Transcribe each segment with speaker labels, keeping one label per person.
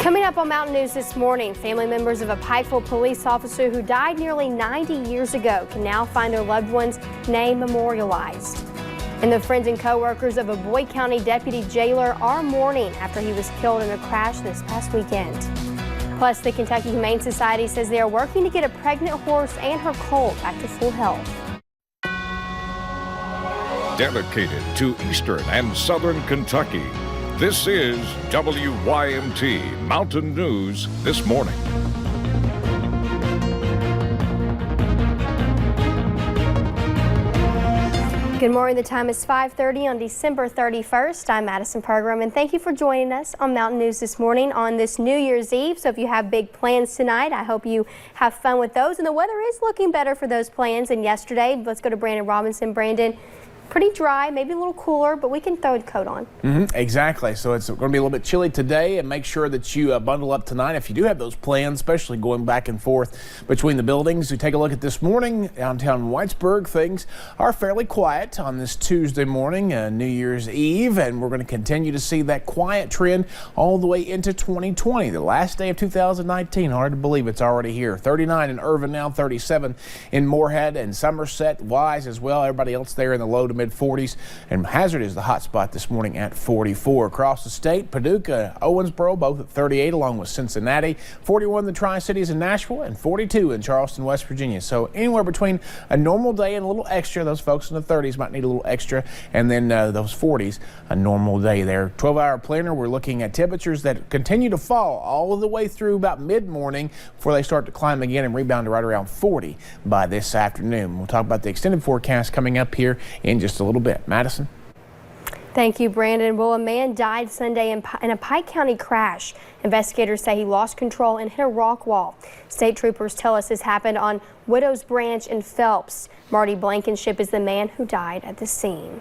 Speaker 1: Coming up on Mountain News this morning, family members of a Pikeville police officer who died nearly 90 years ago can now find their loved one's name memorialized. And the friends and co-workers of a Boyd County deputy jailer are mourning after he was killed in a crash this past weekend. Plus, the Kentucky Humane Society says they are working to get a pregnant horse and her colt back to full health.
Speaker 2: Dedicated to Eastern and Southern Kentucky, this is WYMT Mountain News This Morning.
Speaker 1: Good morning. The time is 5:30 on December 31st. I'm Madison Pergram, and thank you for joining us on Mountain News this morning on this New Year's Eve. So if you have big plans tonight, I hope you have fun with those. And the weather is looking better for those plans than yesterday. Let's go to Brandon Robinson. Brandon, pretty dry, maybe a little cooler, but we can throw a coat on.
Speaker 3: Exactly. So it's going to be a little bit chilly today, and make sure that you bundle up tonight if you do have those plans, especially going back and forth between the buildings. We take a look at this morning downtown Whitesburg. Things are fairly quiet on this Tuesday morning, New Year's Eve, and we're going to continue to see that quiet trend all the way into 2020, the last day of 2019. Hard to believe it's already here. 39 in Irvin now, 37 in Moorhead and Somerset, Wise as well. Everybody else there in the low to mid-40s, and Hazard is the hot spot this morning at 44. Across the state, Paducah, Owensboro, both at 38, along with Cincinnati, 41 in the Tri-Cities in Nashville, and 42 in Charleston, West Virginia. So anywhere between a normal day and a little extra. Those folks in the 30s might need a little extra, and then those 40s, a normal day there. 12-hour planner, we're looking at temperatures that continue to fall all the way through about mid-morning before they start to climb again and rebound to right around 40 by this afternoon. We'll talk about the extended forecast coming up here in just a little bit. Madison?
Speaker 1: Thank you, Brandon. Well, a man died Sunday in a Pike County crash. Investigators say he lost control and hit a rock wall. State troopers tell us this happened on Widow's Branch in Phelps. Marty Blankenship is the man who died at the scene.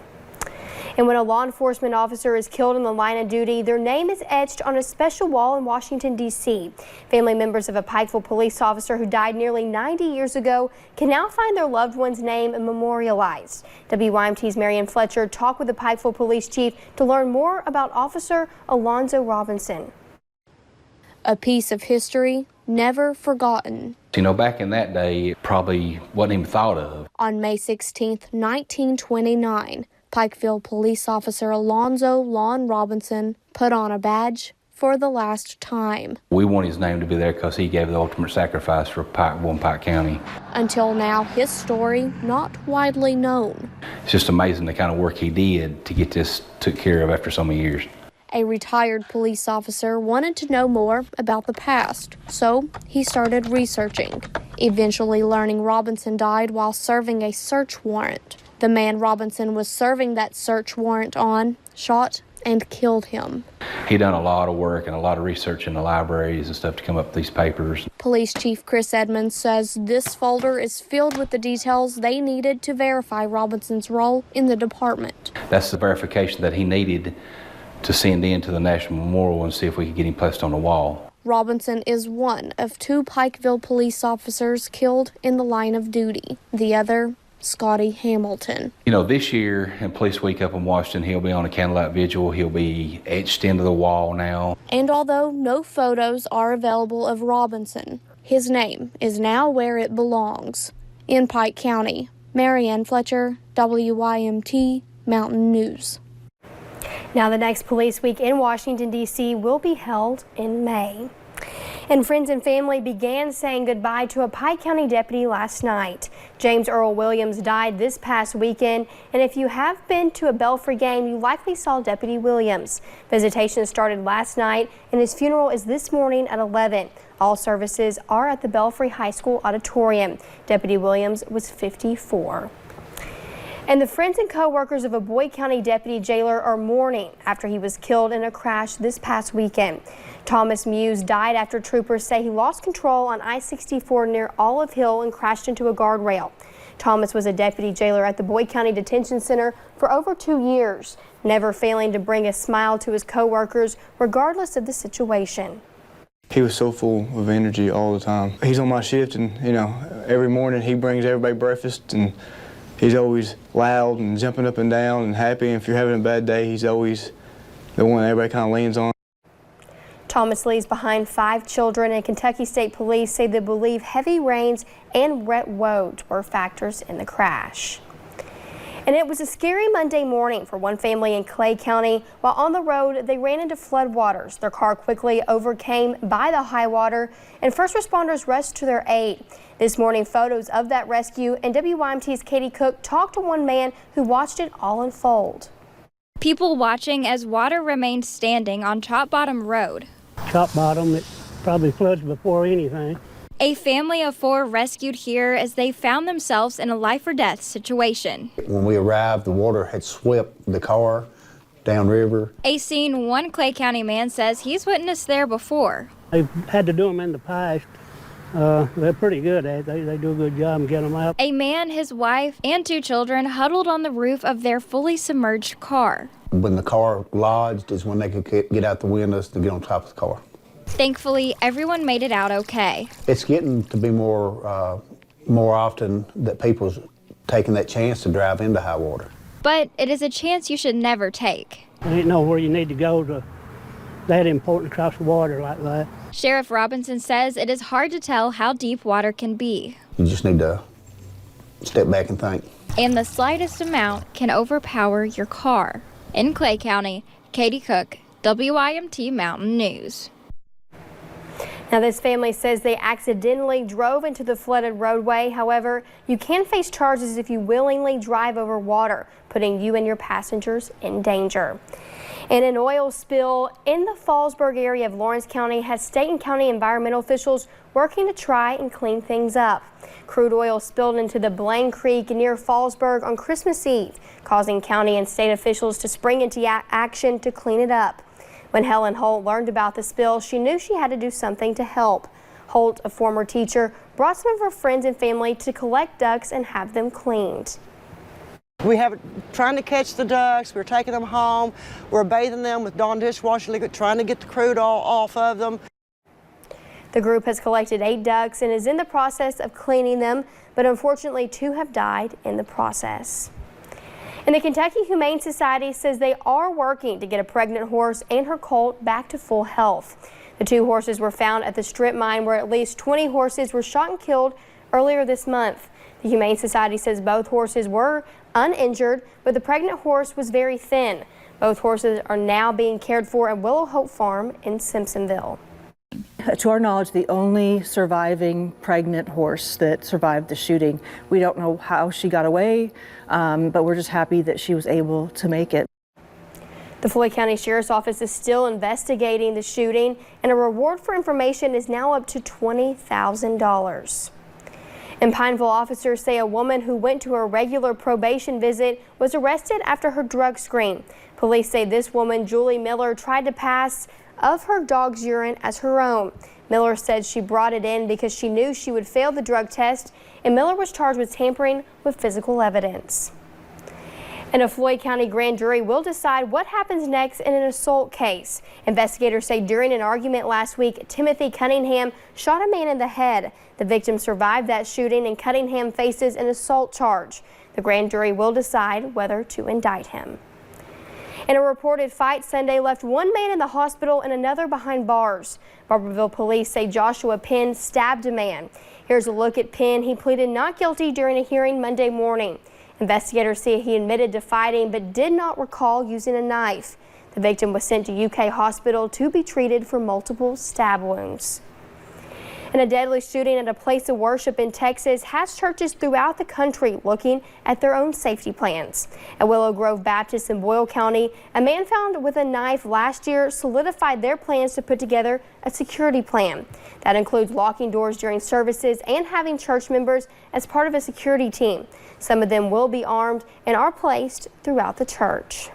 Speaker 1: And when a law enforcement officer is killed in the line of duty, their name is etched on a special wall in Washington, D.C. Family members of a Pikeville police officer who died nearly 90 years ago can now find their loved one's name memorialized. WYMT's Marianne Fletcher talked with the Pikeville police chief to learn more about Officer Alonzo Robinson.
Speaker 4: A piece of history never forgotten.
Speaker 5: You know, back in that day, it probably wasn't even thought of.
Speaker 4: On May 16, 1929, Pikeville police officer Alonzo Lon Robinson put on a badge for the last time.
Speaker 5: We want his name to be there because he gave the ultimate sacrifice for Pikeville and Pike County.
Speaker 4: Until now, his story not widely known.
Speaker 5: It's just amazing the kind of work he did to get this took care of after so many years.
Speaker 4: A retired police officer wanted to know more about the past, so he started researching, eventually learning Robinson died while serving a search warrant. The man Robinson was serving that search warrant on shot and killed him.
Speaker 5: He done a lot of work and a lot of research in the libraries and stuff to come up with these papers.
Speaker 4: Police Chief Chris Edmonds says this folder is filled with the details they needed to verify Robinson's role in the department.
Speaker 5: That's the verification that he needed to send in to the National Memorial and see if we could get him placed on the wall.
Speaker 4: Robinson is one of two Pikeville police officers killed in the line of duty. The other, Scotty Hamilton.
Speaker 5: You know, this year in Police Week up in Washington, he'll be on a candlelight vigil. He'll be etched into the wall now.
Speaker 4: And although no photos are available of Robinson, his name is now where it belongs. In Pike County, Marianne Fletcher, WYMT Mountain News.
Speaker 1: Now, the next Police Week in Washington, D.C. will be held in May. And friends and family began saying goodbye to a Pike County deputy last night. James Earl Williams died this past weekend, and if you have been to a Belfry game, you likely saw Deputy Williams. Visitation started last night, and his funeral is this morning at 11. All services are at the Belfry High School auditorium. Deputy Williams was 54. And the friends and co-workers of a Boyd County deputy jailer are mourning after he was killed in a crash this past weekend. Thomas Muse died after troopers say he lost control on I-64 near Olive Hill and crashed into a guardrail. Thomas was a deputy jailer at the Boyd County Detention Center for over 2 years, never failing to bring a smile to his co-workers regardless of the situation.
Speaker 6: He was so full of energy all the time. He's on my shift, and every morning he brings everybody breakfast, and he's always loud and jumping up and down and happy. And if you're having a bad day, he's always the one everybody kind of leans on.
Speaker 1: Thomas leaves behind 5 children, and Kentucky State Police say they believe heavy rains and wet roads were factors in the crash. And it was a scary Monday morning for one family in Clay County. While on the road, they ran into floodwaters. Their car quickly overcame by the high water, and first responders rushed to their aid. This morning, photos of that rescue, and WYMT's Katie Cook talked to one man who watched it all unfold.
Speaker 7: People watching as water remained standing on Chop Bottom Road.
Speaker 8: Chop Bottom, it probably floods before anything.
Speaker 7: A family of 4 rescued here as they found themselves in a life or death situation.
Speaker 9: When we arrived, the water had swept the car downriver.
Speaker 7: A scene one Clay County man says he's witnessed there before.
Speaker 8: They've had to do them in the past. They're pretty good at it. They do a good job and get them out.
Speaker 7: A man, his wife, and 2 children huddled on the roof of their fully submerged car.
Speaker 9: When the car lodged is when they could get out the windows to get on top of the car.
Speaker 7: Thankfully, everyone made it out okay.
Speaker 9: It's getting to be more often that people's taking that chance to drive into high water.
Speaker 7: But it is a chance you should never take.
Speaker 8: There ain't nowhere you need to go to that important to cross the water like that.
Speaker 7: Sheriff Robinson says it is hard to tell how deep water can be.
Speaker 9: You just need to step back and think.
Speaker 7: And the slightest amount can overpower your car. In Clay County, Katie Cook, WYMT Mountain News.
Speaker 1: Now, this family says they accidentally drove into the flooded roadway. However, you can face charges if you willingly drive over water, putting you and your passengers in danger. And an oil spill in the Fallsburg area of Lawrence County has state and county environmental officials working to try and clean things up. Crude oil spilled into the Blaine Creek near Fallsburg on Christmas Eve, causing county and state officials to spring into action to clean it up. When Helen Holt learned about the spill, she knew she had to do something to help. Holt, a former teacher, brought some of her friends and family to collect ducks and have them cleaned.
Speaker 10: We have trying to catch the ducks, we're taking them home, we're bathing them with Dawn dishwasher liquid, trying to get the crude oil off of them.
Speaker 1: The group has collected 8 ducks and is in the process of cleaning them, but unfortunately 2 have died in the process. And the Kentucky Humane Society says they are working to get a pregnant horse and her colt back to full health. The 2 horses were found at the strip mine where at least 20 horses were shot and killed earlier this month. The Humane Society says both horses were uninjured, but the pregnant horse was very thin. Both horses are now being cared for at Willow Hope Farm in Simpsonville.
Speaker 11: To our knowledge, the only surviving pregnant horse that survived the shooting. We don't know how she got away, but we're just happy that she was able to make it.
Speaker 1: The Floyd County Sheriff's Office is still investigating the shooting, and a reward for information is now up to $20,000. In Pikeville, officers say a woman who went to a regular probation visit was arrested after her drug screen. Police say this woman, Julie Miller, tried to pass of her dog's urine as her own. Miller said she brought it in because she knew she would fail the drug test, and Miller was charged with tampering with physical evidence. And a Floyd County grand jury will decide what happens next in an assault case. Investigators say during an argument last week, Timothy Cunningham shot a man in the head. The victim survived that shooting, and Cunningham faces an assault charge. The grand jury will decide whether to indict him. In a reported fight Sunday left one man in the hospital and another behind bars. Barberville police say Joshua Penn stabbed a man. Here's a look at Penn. He pleaded not guilty during a hearing Monday morning. Investigators say he admitted to fighting but did not recall using a knife. The victim was sent to UK hospital to be treated for multiple stab wounds. And a deadly shooting at a place of worship in Texas has churches throughout the country looking at their own safety plans. At Willow Grove Baptist in Boyle County, a man found with a knife last year solidified their plans to put together a security plan. That includes locking doors during services and having church members as part of a security team. Some of them will be armed and are placed throughout the church.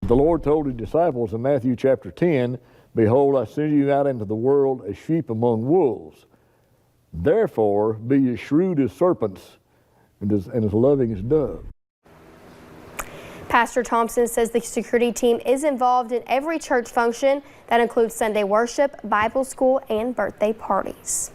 Speaker 12: The Lord told his disciples in Matthew chapter 10, "Behold, I send you out into the world as sheep among wolves. Therefore, be as shrewd as serpents and as loving as doves."
Speaker 1: Pastor Thompson says the security team is involved in every church function. That includes Sunday worship, Bible school, and birthday parties.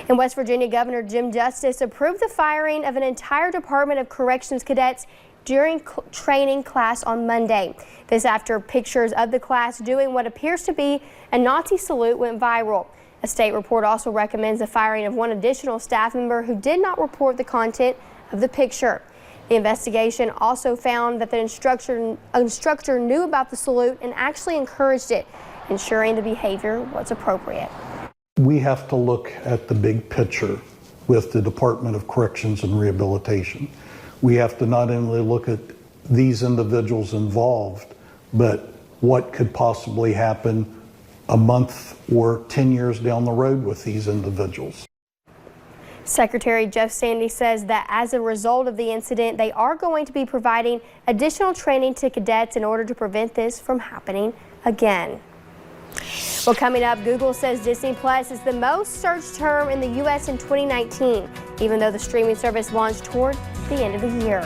Speaker 1: In West Virginia, Governor Jim Justice approved the firing of an entire Department of Corrections cadets during training class on Monday. This after pictures of the class doing what appears to be a Nazi salute went viral. A state report also recommends the firing of one additional staff member who did not report the content of the picture. The investigation also found that the instructor knew about the salute and actually encouraged it, ensuring the behavior was appropriate.
Speaker 13: We have to look at the big picture with the Department of Corrections and Rehabilitation. We have to not only look at these individuals involved, but what could possibly happen a month or 10 years down the road with these individuals.
Speaker 1: Secretary Jeff Sandy says that as a result of the incident, they are going to be providing additional training to cadets in order to prevent this from happening again. Well, coming up, Google says Disney Plus is the most searched term in the U.S. in 2019, even though the streaming service launched toward the end of the year.